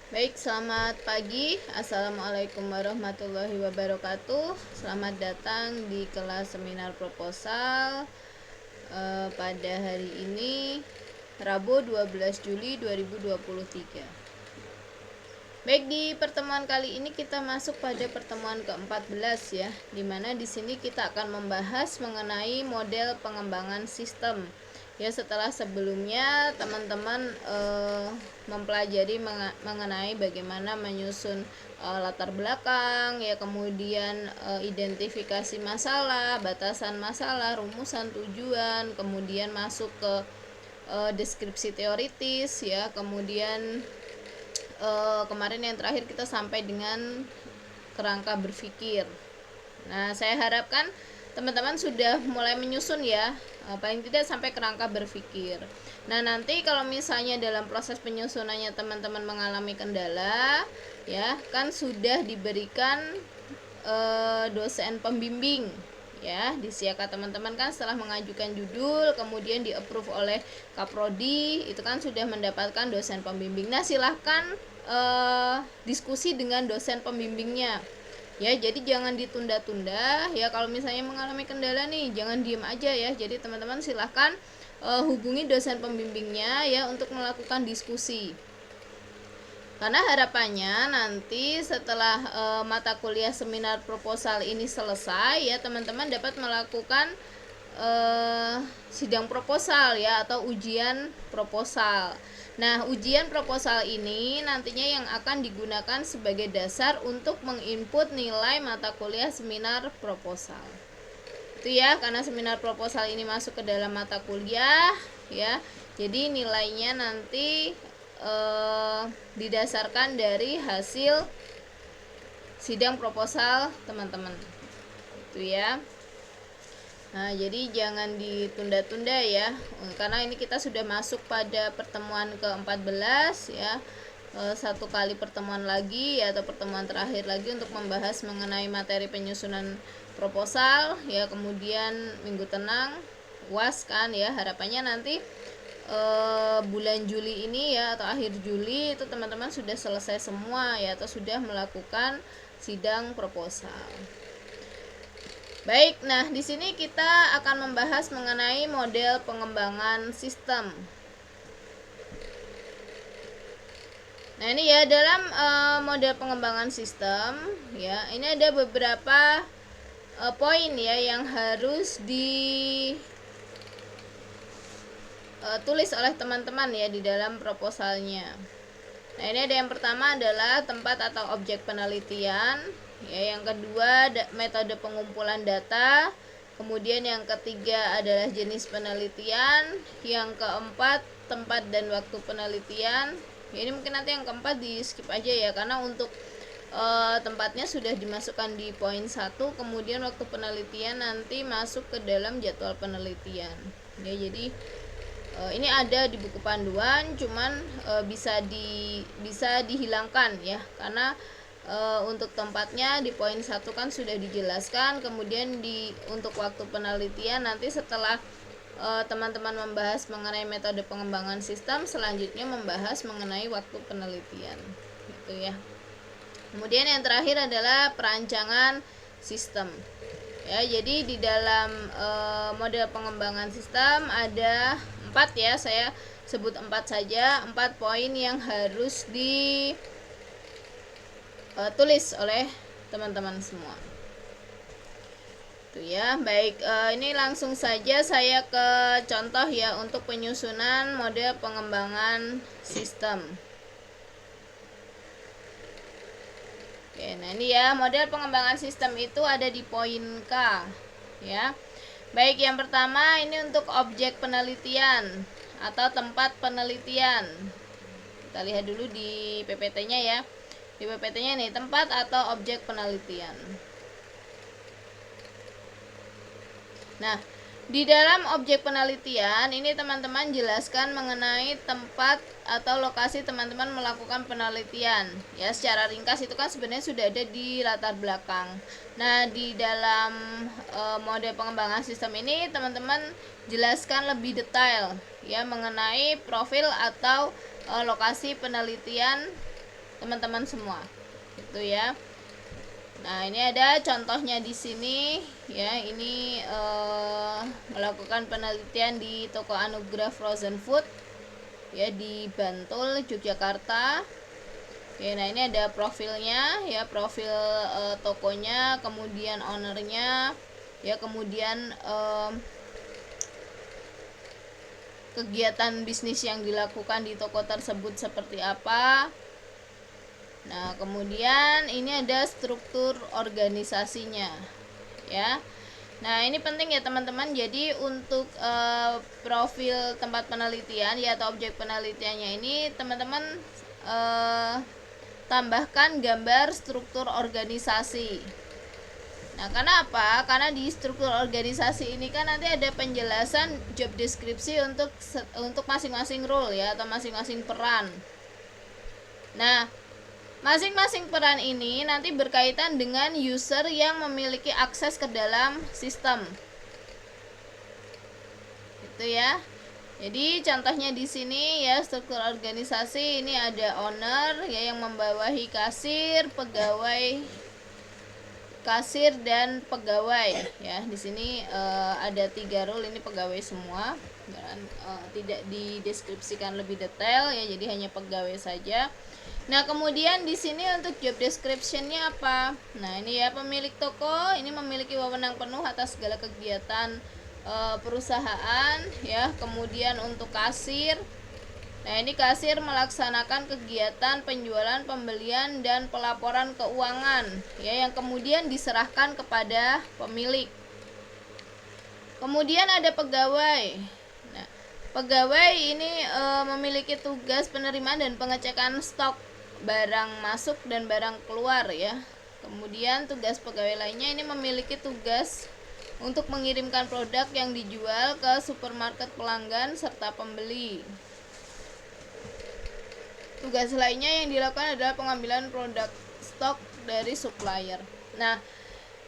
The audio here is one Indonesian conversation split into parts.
Baik, selamat pagi. Assalamualaikum warahmatullahi wabarakatuh. Selamat datang di kelas seminar proposal pada hari ini, Rabu 12 Juli 2023. Baik, di pertemuan kali ini kita masuk pada pertemuan ke-14 ya, dimana di sini kita akan membahas mengenai model pengembangan sistem. Ya, setelah sebelumnya teman-teman mempelajari mengenai bagaimana menyusun latar belakang, ya, kemudian identifikasi masalah, batasan masalah, rumusan tujuan, kemudian masuk ke deskripsi teoritis, ya, kemudian kemarin yang terakhir kita sampai dengan kerangka berpikir. Nah, saya harapkan teman-teman sudah mulai menyusun ya, paling tidak sampai kerangka berpikir. Nah, nanti kalau misalnya dalam proses penyusunannya teman-teman mengalami kendala, ya, kan sudah diberikan dosen pembimbing ya di Siaka. Teman-teman kan setelah mengajukan judul kemudian di approve oleh Kaprodi, itu kan sudah mendapatkan dosen pembimbing. Nah, silahkan diskusi dengan dosen pembimbingnya ya, jadi jangan ditunda-tunda ya. Kalau misalnya mengalami kendala nih, jangan diem aja ya. Jadi teman-teman silahkan hubungi dosen pembimbingnya ya untuk melakukan diskusi. Karena harapannya nanti setelah mata kuliah seminar proposal ini selesai ya, teman-teman dapat melakukan sidang proposal ya, atau ujian proposal. Nah, ujian proposal ini nantinya yang akan digunakan sebagai dasar untuk menginput nilai mata kuliah seminar proposal. Itu ya, karena seminar proposal ini masuk ke dalam mata kuliah ya. Jadi nilainya nanti didasarkan dari hasil sidang proposal teman-teman. Itu ya. Nah, jadi jangan ditunda-tunda ya, karena ini kita sudah masuk pada pertemuan ke-14 ya. Satu kali pertemuan lagi ya, atau pertemuan terakhir lagi untuk membahas mengenai materi penyusunan proposal ya. Kemudian minggu tenang, UAS kan ya. Harapannya nanti bulan Juli ini ya, atau akhir Juli itu teman-teman sudah selesai semua ya, atau sudah melakukan sidang proposal. Baik, nah di sini kita akan membahas mengenai model pengembangan sistem. Nah, ini ya dalam model pengembangan sistem ya, ini ada beberapa poin ya yang harus ditulis oleh teman-teman ya di dalam proposalnya. Nah, ini ada yang pertama adalah tempat atau objek penelitian ya, yang kedua metode pengumpulan data, kemudian yang ketiga adalah jenis penelitian, yang keempat tempat dan waktu penelitian ya. Ini mungkin nanti yang keempat di skip aja ya, karena untuk tempatnya sudah dimasukkan di poin 1, kemudian waktu penelitian nanti masuk ke dalam jadwal penelitian ya. Jadi ini ada di buku panduan, cuman bisa dihilangkan ya, karena untuk tempatnya di poin 1 kan sudah dijelaskan. Kemudian untuk waktu penelitian nanti setelah teman-teman membahas mengenai metode pengembangan sistem, selanjutnya membahas mengenai waktu penelitian gitu ya. Kemudian yang terakhir adalah perancangan sistem ya. Jadi di dalam model pengembangan sistem ada 4 ya, saya sebut 4 saja, 4 poin yang harus ditulis oleh teman-teman semua. Itu ya. Baik, ini langsung saja saya ke contoh ya untuk penyusunan model pengembangan sistem. Oke, nah ini ya, model pengembangan sistem itu ada di poin K ya. Baik, yang pertama ini untuk objek penelitian atau tempat penelitian. Kita lihat dulu di PPT-nya ya. Di PPT-nya nih, tempat atau objek penelitian. Nah, di dalam objek penelitian ini teman-teman jelaskan mengenai tempat atau lokasi teman-teman melakukan penelitian ya. Secara ringkas itu kan sebenarnya sudah ada di latar belakang. Nah, di dalam model pengembangan sistem ini teman-teman jelaskan lebih detail ya mengenai profil atau lokasi penelitian teman-teman semua. Itu ya. Nah, ini ada contohnya di sini ya. Ini melakukan penelitian di toko Anugrah Frozen Food ya di Bantul, Yogyakarta. Oke, nah ini ada profilnya ya, profil tokonya, kemudian ownernya ya, kemudian kegiatan bisnis yang dilakukan di toko tersebut seperti apa. Nah, kemudian ini ada struktur organisasinya ya. Nah, ini penting ya teman-teman. Jadi untuk profil tempat penelitian ya atau objek penelitiannya ini teman-teman tambahkan gambar struktur organisasi. Nah, karena apa? Karena di struktur organisasi ini kan nanti ada penjelasan job deskripsi untuk masing-masing role ya atau masing-masing peran. Nah, masing-masing peran ini nanti berkaitan dengan user yang memiliki akses ke dalam sistem. Itu ya. Jadi contohnya di sini ya, struktur organisasi ini ada owner ya yang membawahi kasir, pegawai kasir dan pegawai ya. Di sini ada 3 role, ini pegawai semua dan tidak dideskripsikan lebih detail ya, jadi hanya pegawai saja. Nah, kemudian di sini untuk job description-nya apa? Nah, ini ya, pemilik toko ini memiliki wewenang penuh atas segala kegiatan perusahaan ya. Kemudian untuk kasir, nah ini kasir melaksanakan kegiatan penjualan, pembelian dan pelaporan keuangan ya, yang kemudian diserahkan kepada pemilik. Kemudian ada pegawai. Nah, pegawai ini memiliki tugas penerimaan dan pengecekan stok barang masuk dan barang keluar ya. Kemudian tugas pegawai lainnya ini memiliki tugas untuk mengirimkan produk yang dijual ke supermarket pelanggan serta pembeli. Tugas lainnya yang dilakukan adalah pengambilan produk stok dari supplier. Nah,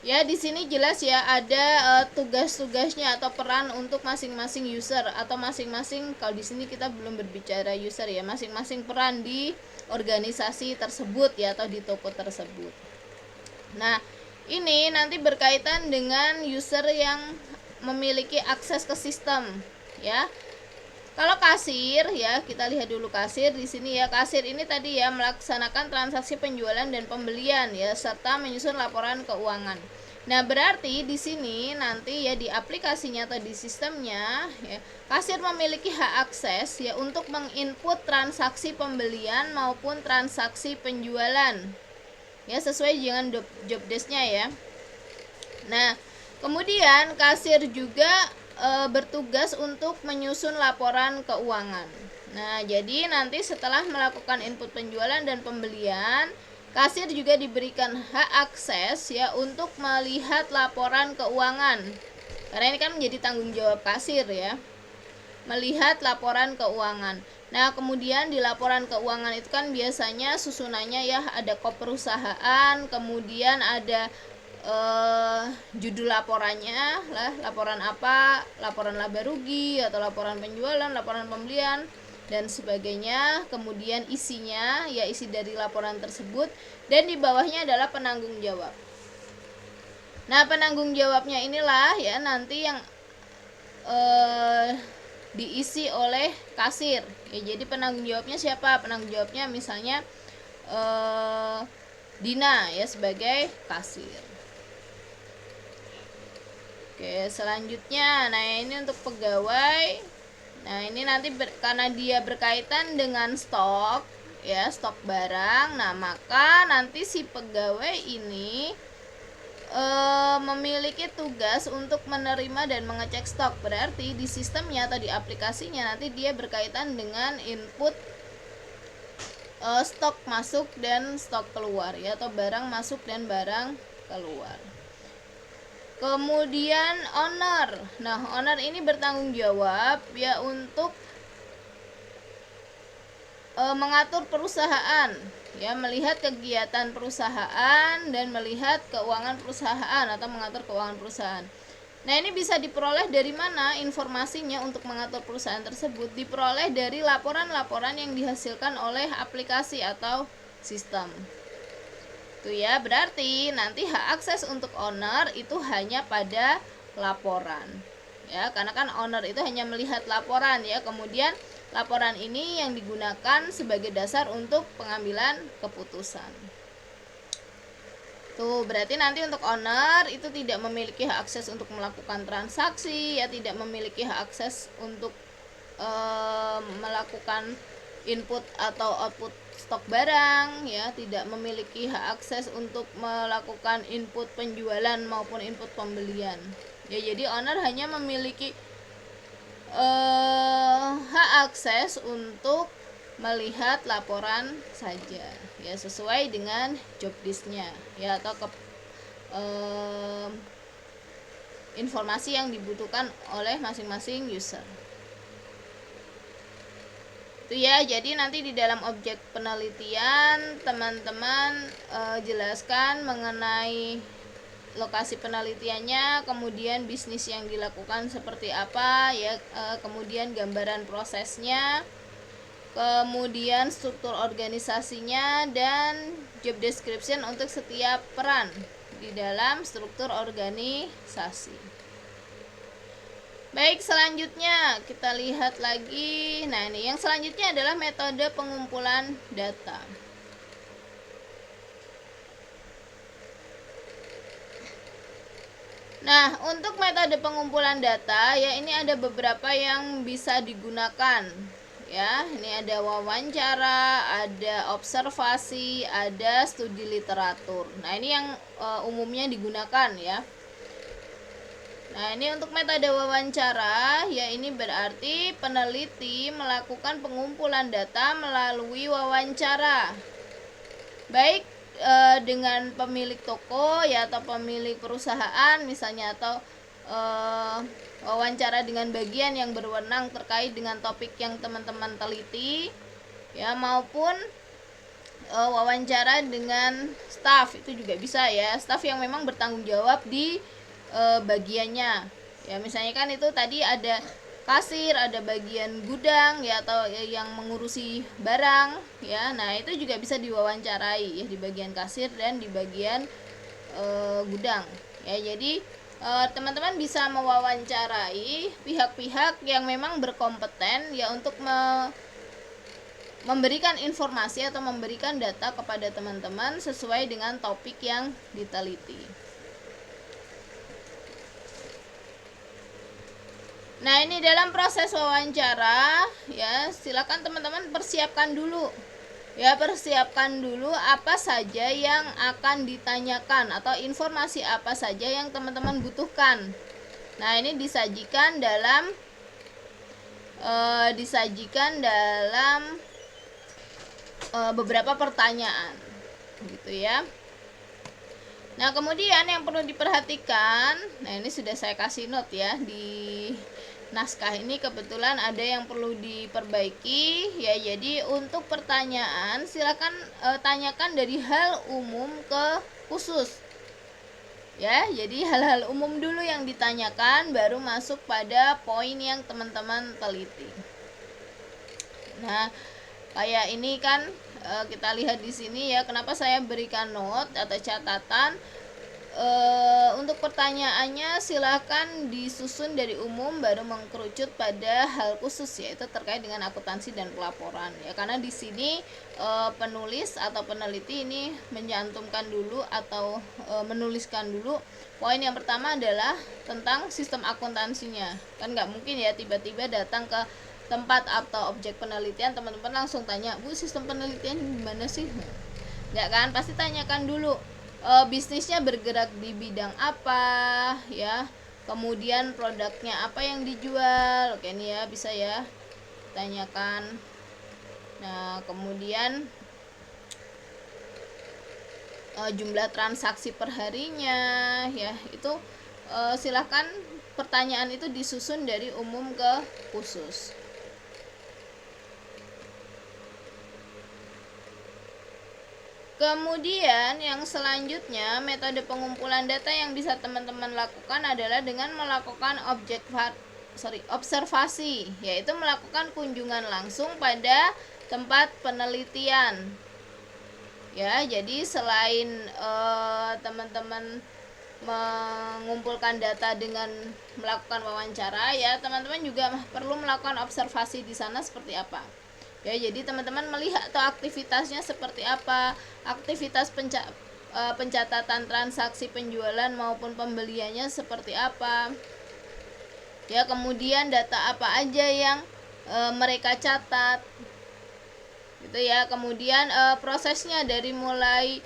ya di sini jelas ya ada tugas-tugasnya atau peran untuk masing-masing user atau masing-masing, kalau di sini kita belum berbicara user ya, masing-masing peran di organisasi tersebut ya atau di toko tersebut. Nah, ini nanti berkaitan dengan user yang memiliki akses ke sistem ya. Kalau kasir ya, kita lihat dulu kasir di sini ya. Kasir ini tadi ya melaksanakan transaksi penjualan dan pembelian ya serta menyusun laporan keuangan. Nah, berarti di sini nanti ya di aplikasinya atau di sistemnya ya, kasir memiliki hak akses ya untuk menginput transaksi pembelian maupun transaksi penjualan. Ya, sesuai dengan job desk-nya ya. Nah, kemudian kasir juga bertugas untuk menyusun laporan keuangan. Nah, jadi nanti setelah melakukan input penjualan dan pembelian, kasir juga diberikan hak akses ya untuk melihat laporan keuangan. Karena ini kan menjadi tanggung jawab kasir ya, melihat laporan keuangan. Nah, kemudian di laporan keuangan itu kan biasanya susunannya ya ada kop perusahaan, kemudian ada judul laporannya lah, laporan apa, laporan laba rugi atau laporan penjualan, laporan pembelian dan sebagainya. Kemudian isinya ya isi dari laporan tersebut, dan di bawahnya adalah penanggung jawab. Nah, penanggung jawabnya inilah ya nanti yang diisi oleh kasir ya. Jadi penanggung jawabnya siapa? Penanggung jawabnya misalnya Dina ya sebagai kasir. Oke, selanjutnya nah ini untuk pegawai. Nah, ini nanti karena dia berkaitan dengan stok ya, stok barang. Nah, maka nanti si pegawai ini memiliki tugas untuk menerima dan mengecek stok. Berarti di sistemnya atau di aplikasinya nanti dia berkaitan dengan input stok masuk dan stok keluar ya, atau barang masuk dan barang keluar. Kemudian owner. Nah, owner ini bertanggung jawab ya untuk mengatur perusahaan ya, melihat kegiatan perusahaan dan melihat keuangan perusahaan atau mengatur keuangan perusahaan. Nah, ini bisa diperoleh dari mana informasinya untuk mengatur perusahaan tersebut? Diperoleh dari laporan-laporan yang dihasilkan oleh aplikasi atau sistem. Itu ya, berarti nanti hak akses untuk owner itu hanya pada laporan. Ya, karena kan owner itu hanya melihat laporan ya. Kemudian laporan ini yang digunakan sebagai dasar untuk pengambilan keputusan. Tuh, berarti nanti untuk owner itu tidak memiliki hak akses untuk melakukan transaksi, ya tidak memiliki hak akses untuk melakukan input atau output stok barang, ya tidak memiliki hak akses untuk melakukan input penjualan maupun input pembelian. Ya, jadi owner hanya memiliki hak akses untuk melihat laporan saja, ya sesuai dengan job listnya ya, atau informasi yang dibutuhkan oleh masing-masing user. Itu ya, jadi nanti di dalam objek penelitian teman-teman jelaskan mengenai lokasi penelitiannya, kemudian bisnis yang dilakukan seperti apa ya, kemudian gambaran prosesnya, kemudian struktur organisasinya, dan job description untuk setiap peran di dalam struktur organisasi. Baik, selanjutnya kita lihat lagi. Nah, ini yang selanjutnya adalah metode pengumpulan data. Nah, untuk metode pengumpulan data ya, ini ada beberapa yang bisa digunakan. Ya, ini ada wawancara, ada observasi, ada studi literatur. Nah, ini yang umumnya digunakan ya. Nah, ini untuk metode wawancara, ya ini berarti peneliti melakukan pengumpulan data melalui wawancara. Baik dengan pemilik toko ya, atau pemilik perusahaan misalnya, atau wawancara dengan bagian yang berwenang terkait dengan topik yang teman-teman teliti ya, maupun wawancara dengan staf, itu juga bisa ya, staf yang memang bertanggung jawab di bagiannya ya. Misalnya kan itu tadi ada kasir, ada bagian gudang ya, atau yang mengurusi barang ya. Nah, itu juga bisa diwawancarai ya, di bagian kasir dan di bagian gudang ya. Jadi teman-teman bisa mewawancarai pihak-pihak yang memang berkompeten ya, untuk memberikan informasi atau memberikan data kepada teman-teman sesuai dengan topik yang diteliti. Nah, ini dalam proses wawancara ya, silakan teman-teman persiapkan dulu ya, persiapkan dulu apa saja yang akan ditanyakan atau informasi apa saja yang teman-teman butuhkan. Nah, ini disajikan dalam beberapa pertanyaan gitu ya. Nah, kemudian yang perlu diperhatikan, nah ini sudah saya kasih note ya di naskah ini, kebetulan ada yang perlu diperbaiki ya. Jadi untuk pertanyaan silakan tanyakan dari hal umum ke khusus ya. Jadi hal-hal umum dulu yang ditanyakan, baru masuk pada poin yang teman-teman teliti. Nah, kayak ini kan kita lihat di sini ya, kenapa saya berikan note atau catatan. Untuk pertanyaannya silahkan disusun dari umum baru mengkerucut pada hal khusus, yaitu terkait dengan akuntansi dan pelaporan ya. Karena di sini penulis atau peneliti ini mencantumkan dulu atau menuliskan dulu poin yang pertama adalah tentang sistem akuntansinya. Kan nggak mungkin ya tiba-tiba datang ke tempat atau objek penelitian teman-teman langsung tanya, Bu, sistem penelitian gimana sih? Nggak kan, pasti tanyakan dulu bisnisnya bergerak di bidang apa ya, kemudian produknya apa yang dijual. Oke, ini ya bisa ya tanyakan. Nah, kemudian jumlah transaksi perharinya ya, itu silahkan pertanyaan itu disusun dari umum ke khusus. Kemudian yang selanjutnya, metode pengumpulan data yang bisa teman-teman lakukan adalah dengan melakukan observasi, yaitu melakukan kunjungan langsung pada tempat penelitian. Ya, jadi selain teman-teman mengumpulkan data dengan melakukan wawancara, ya teman-teman juga perlu melakukan observasi di sana seperti apa. Ya, jadi teman-teman melihat atau aktivitasnya seperti apa, aktivitas pencatatan transaksi penjualan maupun pembeliannya seperti apa. Ya, kemudian data apa aja yang mereka catat. Gitu ya. Kemudian prosesnya dari mulai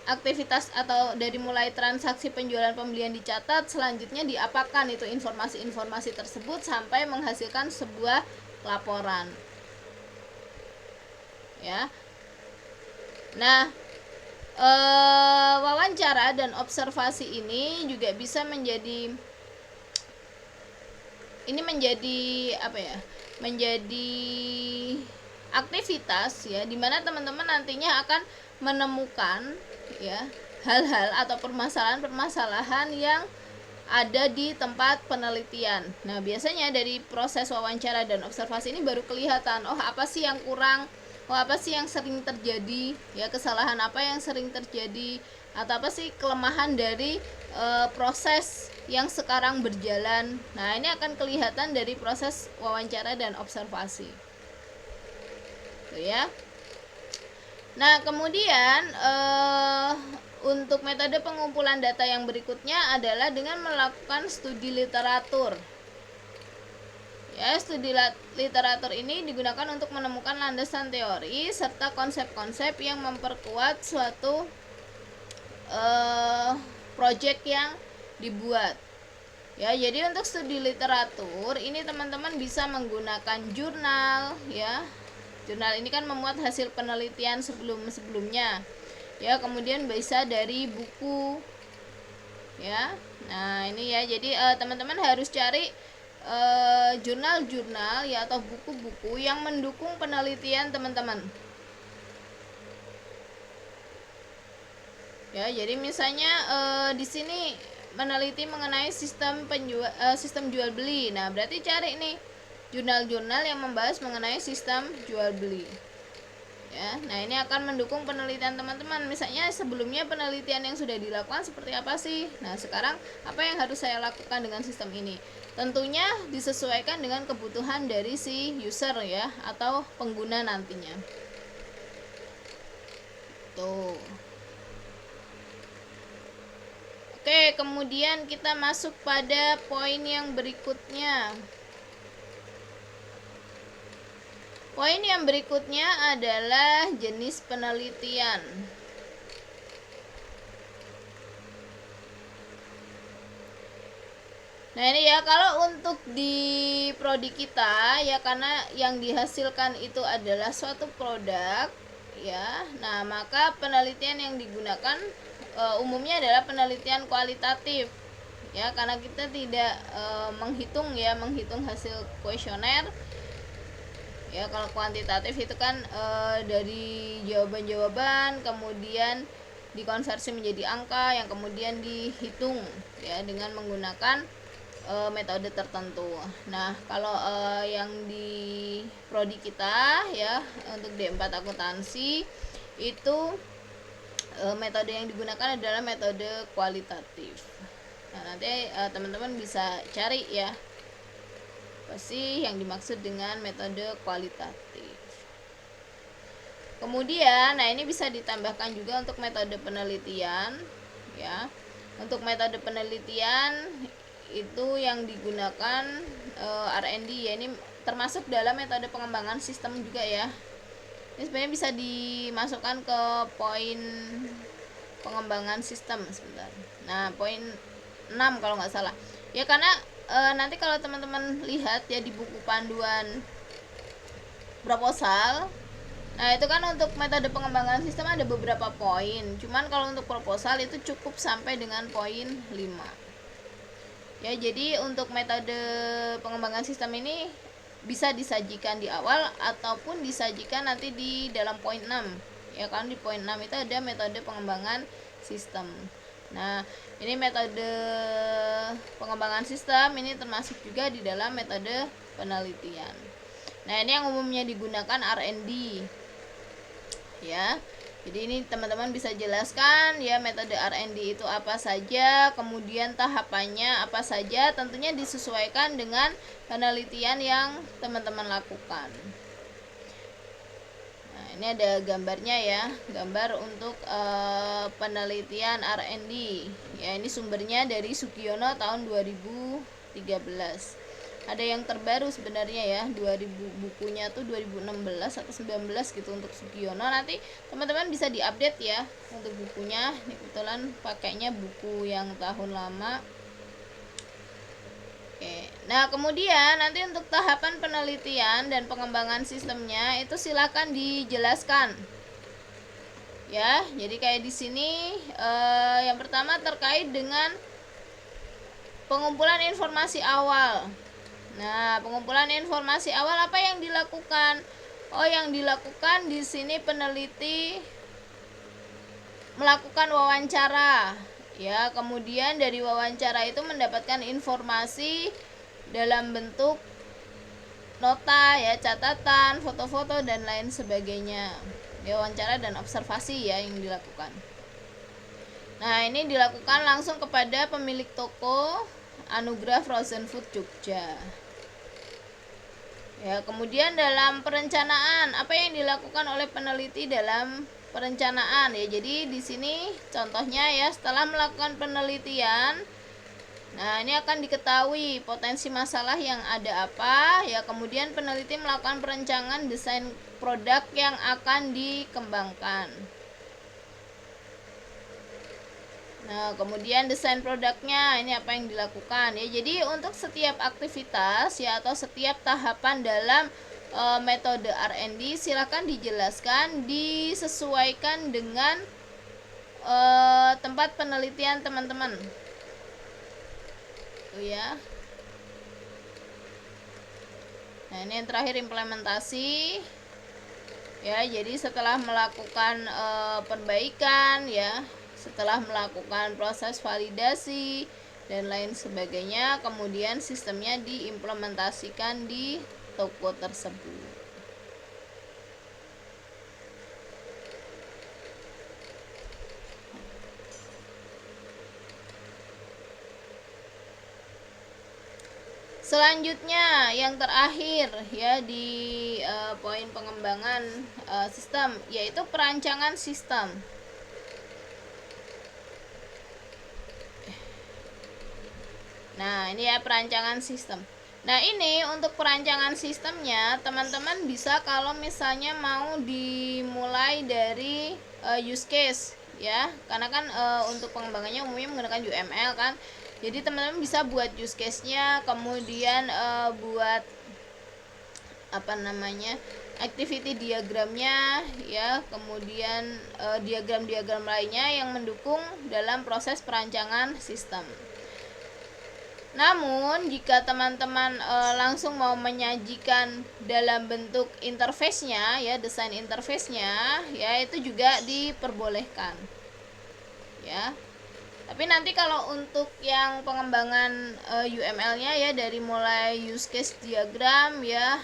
aktivitas atau dari mulai transaksi penjualan pembelian dicatat, selanjutnya diapakan itu informasi-informasi tersebut sampai menghasilkan sebuah laporan. Ya. Nah, wawancara dan observasi ini juga bisa menjadi apa ya? Menjadi aktivitas ya, dimana teman-teman nantinya akan menemukan ya hal-hal atau permasalahan-permasalahan yang ada di tempat penelitian. Nah, biasanya dari proses wawancara dan observasi ini baru kelihatan, oh apa sih yang kurang, oh apa sih yang sering terjadi, ya kesalahan apa yang sering terjadi, atau apa sih kelemahan dari proses yang sekarang berjalan. Nah, ini akan kelihatan dari proses wawancara dan observasi. Tuh ya. Nah, kemudian untuk metode pengumpulan data yang berikutnya adalah dengan melakukan studi literatur. Ya, studi literatur ini digunakan untuk menemukan landasan teori serta konsep-konsep yang memperkuat suatu proyek yang dibuat. Ya, jadi untuk studi literatur ini teman-teman bisa menggunakan jurnal ya. Jurnal ini kan memuat hasil penelitian sebelumnya. Ya, kemudian bisa dari buku. Ya. Nah, ini ya. Jadi teman-teman harus cari jurnal-jurnal ya atau buku-buku yang mendukung penelitian teman-teman. Ya, jadi misalnya di sini meneliti mengenai sistem jual beli. Nah, berarti cari nih jurnal-jurnal yang membahas mengenai sistem jual beli. Ya, nah ini akan mendukung penelitian teman-teman. Misalnya sebelumnya penelitian yang sudah dilakukan seperti apa sih? Nah, sekarang apa yang harus saya lakukan dengan sistem ini? Tentunya disesuaikan dengan kebutuhan dari si user ya atau pengguna nantinya. Tuh. Oke, kemudian kita masuk pada poin yang berikutnya. Poin yang berikutnya adalah jenis penelitian. Nah, ini ya, kalau untuk di prodi kita ya, karena yang dihasilkan itu adalah suatu produk ya. Nah, maka penelitian yang digunakan umumnya adalah penelitian kualitatif ya, karena kita tidak menghitung hasil kuesioner ya. Kalau kuantitatif itu kan dari jawaban-jawaban kemudian dikonversi menjadi angka yang kemudian dihitung ya dengan menggunakan metode tertentu. Nah, kalau yang di prodi kita ya untuk D4 akuntansi itu metode yang digunakan adalah metode kualitatif. Nah, nanti teman-teman bisa cari ya apa sih yang dimaksud dengan metode kualitatif. Kemudian, nah ini bisa ditambahkan juga untuk metode penelitian ya. Untuk metode penelitian itu yang digunakan R&D ya, ini termasuk dalam metode pengembangan sistem juga ya. Ini sebenarnya bisa dimasukkan ke poin pengembangan sistem sebentar. Nah, poin 6 kalau nggak salah. Ya, karena nanti kalau teman-teman lihat ya di buku panduan proposal, nah itu kan untuk metode pengembangan sistem ada beberapa poin. Cuman kalau untuk proposal itu cukup sampai dengan poin 5. Ya, jadi untuk metode pengembangan sistem ini bisa disajikan di awal ataupun disajikan nanti di dalam poin 6. Ya kan, di poin 6 itu ada metode pengembangan sistem. Nah, ini metode pengembangan sistem ini termasuk juga di dalam metode penelitian. Nah, ini yang umumnya digunakan R&D. ya. Jadi ini teman-teman bisa jelaskan ya metode R&D itu apa saja, kemudian tahapannya apa saja, tentunya disesuaikan dengan penelitian yang teman-teman lakukan. Nah, ini ada gambarnya ya, gambar untuk penelitian R&D. Ya, ini sumbernya dari Sugiono tahun 2013. Ada yang terbaru sebenarnya ya, 2000 bukunya tuh 2016 atau 19 gitu untuk Sugiono. Nanti teman-teman bisa diupdate ya untuk bukunya. Ini kebetulan pakainya buku yang tahun lama. Oke. Nah, kemudian nanti untuk tahapan penelitian dan pengembangan sistemnya itu silakan dijelaskan. Ya, jadi kayak di sini yang pertama terkait dengan pengumpulan informasi awal. Nah, pengumpulan informasi awal apa yang dilakukan? Oh, yang dilakukan di sini peneliti melakukan wawancara. Ya, kemudian dari wawancara itu mendapatkan informasi dalam bentuk nota ya, catatan, foto-foto dan lain sebagainya. Ya, wawancara dan observasi ya yang dilakukan. Nah, ini dilakukan langsung kepada pemilik toko Anugrah Frozen Food Jogja. Ya, kemudian dalam perencanaan, apa yang dilakukan oleh peneliti dalam perencanaan ya. Jadi di sini contohnya ya, setelah melakukan penelitian, nah ini akan diketahui potensi masalah yang ada apa ya. Kemudian peneliti melakukan perencanaan desain produk yang akan dikembangkan. Nah, kemudian desain produknya ini apa yang dilakukan ya. Jadi untuk setiap aktivitas ya atau setiap tahapan dalam metode R&D silakan dijelaskan, disesuaikan dengan tempat penelitian teman-teman. Tuh ya. Nah, ini yang terakhir implementasi. Ya, jadi setelah melakukan perbaikan ya, setelah melakukan proses validasi dan lain sebagainya, kemudian sistemnya diimplementasikan di toko tersebut. Selanjutnya yang terakhir ya di poin pengembangan sistem yaitu perancangan sistem. Nah, ini ya perancangan sistem. Nah, ini untuk perancangan sistemnya teman-teman bisa kalau misalnya mau dimulai dari use case ya. Karena kan untuk pengembangannya umumnya menggunakan UML kan. Jadi teman-teman bisa buat use case-nya, kemudian buat apa namanya? Activity diagramnya ya, kemudian diagram-diagram lainnya yang mendukung dalam proses perancangan sistem. Namun jika teman-teman langsung mau menyajikan dalam bentuk interface-nya ya, desain interface-nya ya, itu juga diperbolehkan. Ya. Tapi nanti kalau untuk yang pengembangan UML-nya ya dari mulai use case diagram ya,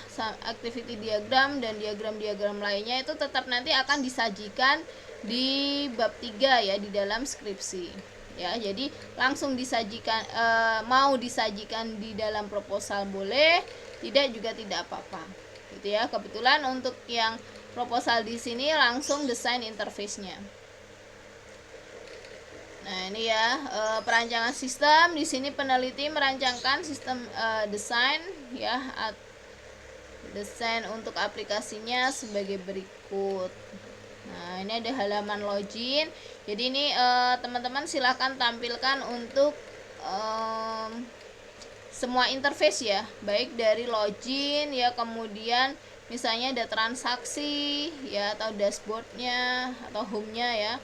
activity diagram dan diagram-diagram lainnya itu tetap nanti akan disajikan di bab 3 ya di dalam skripsi. Ya, jadi langsung disajikan mau disajikan di dalam proposal boleh, tidak juga tidak apa-apa. Gitu ya. Kebetulan untuk yang proposal di sini langsung desain interface-nya. Nah, ini ya perancangan sistem. Di sini peneliti merancangkan sistem desain ya, desain untuk aplikasinya sebagai berikut. Nah, ini ada halaman login. Jadi ini teman-teman silakan tampilkan untuk semua interface ya, baik dari login ya, kemudian misalnya ada transaksi ya atau dashboardnya atau home-nya ya.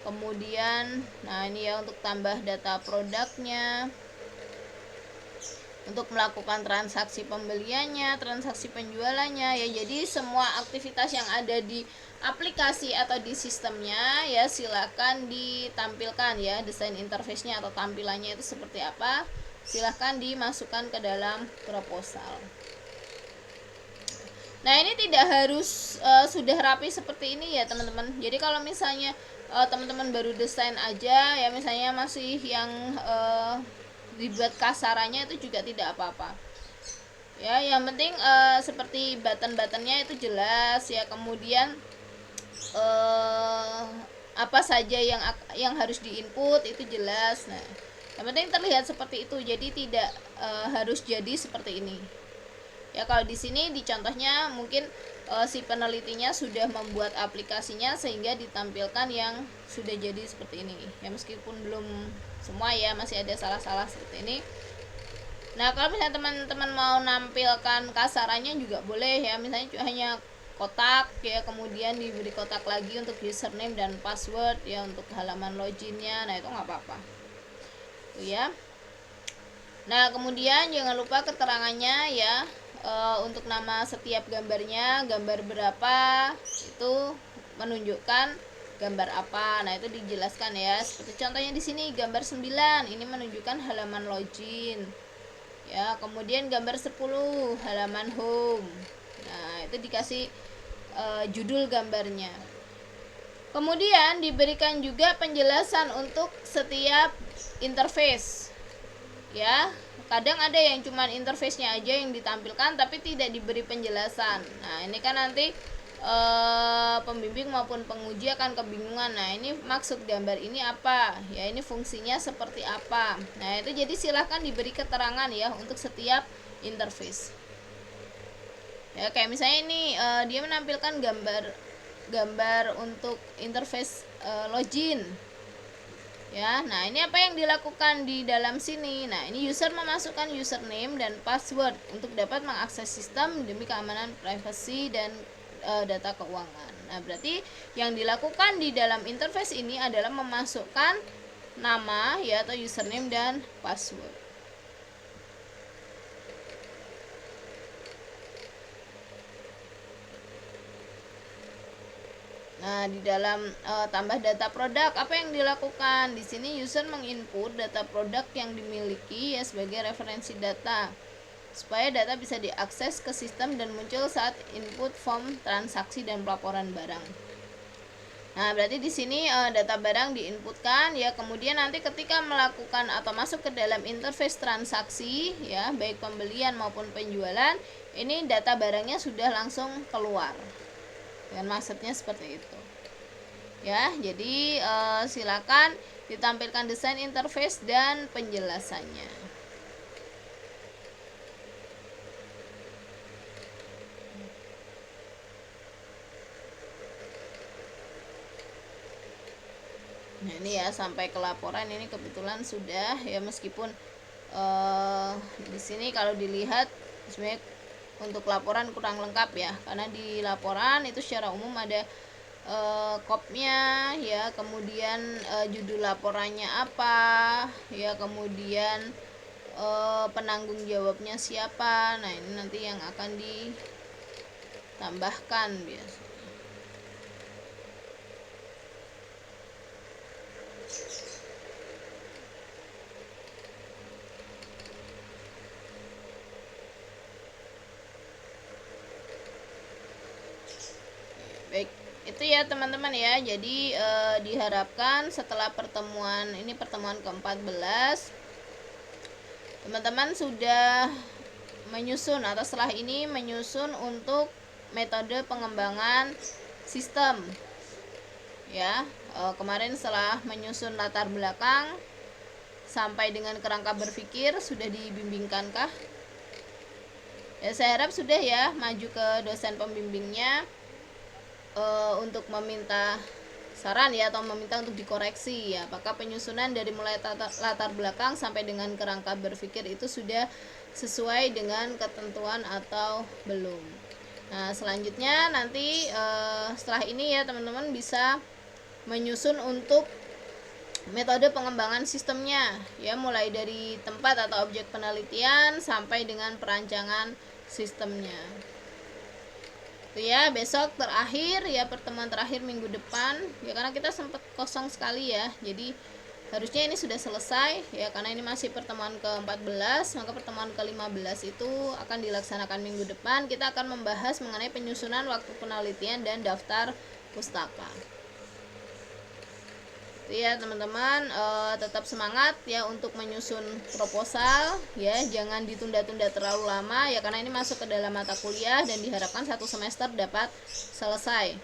Kemudian nah ini ya untuk tambah data produknya, untuk melakukan transaksi pembeliannya, transaksi penjualannya ya. Jadi semua aktivitas yang ada di aplikasi atau di sistemnya ya silakan ditampilkan ya, desain interface-nya atau tampilannya itu seperti apa, silakan dimasukkan ke dalam proposal. Nah, ini tidak harus sudah rapi seperti ini ya teman-teman. Jadi kalau misalnya teman-teman baru desain aja ya, misalnya masih yang dibuat kasarannya, itu juga tidak apa-apa ya. Yang penting seperti button-buttonnya itu jelas ya, kemudian eh, apa saja yang harus diinput itu jelas. Nah, yang penting terlihat seperti itu, jadi tidak harus jadi seperti ini ya. Kalau di sini di contohnya mungkin si penelitinya sudah membuat aplikasinya sehingga ditampilkan yang sudah jadi seperti ini ya, meskipun belum semua ya, masih ada salah-salah seperti ini. Nah, kalau misalnya teman-teman mau nampilkan kasarannya juga boleh ya, misalnya hanya kotak ya, kemudian diberi kotak lagi untuk username dan password ya, untuk halaman loginnya. Nah, itu nggak apa-apa tuh ya. Nah, kemudian jangan lupa keterangannya ya, untuk nama setiap gambarnya, gambar berapa itu menunjukkan gambar apa. Nah, itu dijelaskan ya. Seperti contohnya di sini gambar 9 ini menunjukkan halaman login. Ya, kemudian gambar 10 halaman home. Nah, itu dikasih judul gambarnya. Kemudian diberikan juga penjelasan untuk setiap interface. Ya, kadang ada yang cuman interface-nya aja yang ditampilkan tapi tidak diberi penjelasan. Nah, ini kan nanti pembimbing maupun penguji akan kebingungan. Nah, ini maksud gambar ini apa ya, ini fungsinya seperti apa. Nah, itu jadi silahkan diberi keterangan ya untuk setiap interface ya. Kayak misalnya ini dia menampilkan gambar untuk interface login ya. Nah, ini apa yang dilakukan di dalam sini. Nah, ini user memasukkan username dan password untuk dapat mengakses sistem demi keamanan privasi dan data keuangan. Nah, berarti yang dilakukan di dalam interface ini adalah memasukkan nama ya, atau username dan password. Nah, di dalam tambah data produk, apa yang dilakukan? Di sini user menginput data produk yang dimiliki ya sebagai referensi data, supaya data bisa diakses ke sistem dan muncul saat input form transaksi dan pelaporan barang. Nah, berarti di sini data barang diinputkan ya, kemudian nanti ketika melakukan atau masuk ke dalam interface transaksi ya, baik pembelian maupun penjualan, ini data barangnya sudah langsung keluar. Dengan maksudnya seperti itu ya. Jadi silakan ditampilkan desain interface dan penjelasannya. Nah, ini ya sampai ke laporan ini kebetulan sudah ya, meskipun di sini kalau dilihat sebenarnya untuk laporan kurang lengkap ya, karena di laporan itu secara umum ada kopnya ya, kemudian judul laporannya apa ya, kemudian penanggung jawabnya siapa. Nah, ini nanti yang akan ditambahkan biasa. Baik, itu ya teman-teman ya. Jadi diharapkan setelah pertemuan ini, pertemuan ke-14, teman-teman sudah menyusun atau setelah ini menyusun untuk metode pengembangan sistem ya. Kemarin setelah menyusun latar belakang sampai dengan kerangka berpikir sudah dibimbingkankah? Ya, saya harap sudah ya. Maju ke dosen pembimbingnya untuk meminta saran ya, atau meminta untuk dikoreksi ya, apakah penyusunan dari mulai latar belakang sampai dengan kerangka berpikir itu sudah sesuai dengan ketentuan atau belum. Nah, selanjutnya nanti setelah ini ya teman-teman bisa menyusun untuk metode pengembangan sistemnya ya, mulai dari tempat atau objek penelitian sampai dengan perancangan sistemnya. Itu ya, besok terakhir ya, pertemuan terakhir minggu depan ya, karena kita sempat kosong sekali ya. Jadi harusnya ini sudah selesai ya, karena ini masih pertemuan ke-14, maka pertemuan ke-15 itu akan dilaksanakan minggu depan. Kita akan membahas mengenai penyusunan waktu penelitian dan daftar pustaka. Itu ya teman-teman, tetap semangat ya untuk menyusun proposal ya, jangan ditunda-tunda terlalu lama ya, karena ini masuk ke dalam mata kuliah dan diharapkan 1 semester dapat selesai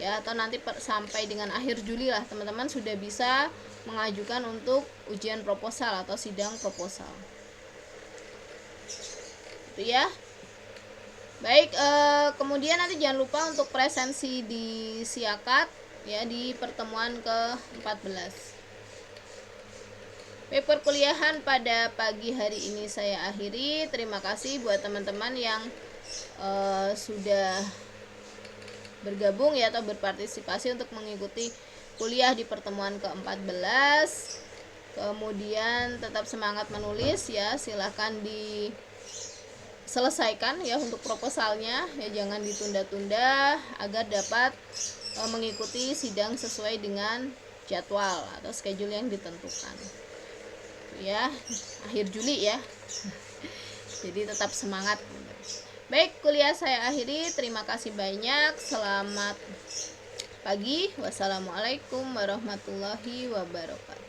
ya, atau nanti sampai dengan akhir Juli lah teman-teman sudah bisa mengajukan untuk ujian proposal atau sidang proposal. Itu ya. Baik, kemudian nanti jangan lupa untuk presensi di Siakat ya di pertemuan ke-14. Perkuliahan pada pagi hari ini saya akhiri. Terima kasih buat teman-teman yang sudah bergabung ya atau berpartisipasi untuk mengikuti kuliah di pertemuan ke-14. Kemudian tetap semangat menulis ya, silahkan diselesaikan ya untuk proposalnya ya, jangan ditunda-tunda agar dapat mengikuti sidang sesuai dengan jadwal atau schedule yang ditentukan ya, akhir Juli ya. Jadi tetap semangat. Baik, kuliah saya akhiri. Terima kasih banyak. Selamat pagi. Wassalamualaikum warahmatullahi wabarakatuh.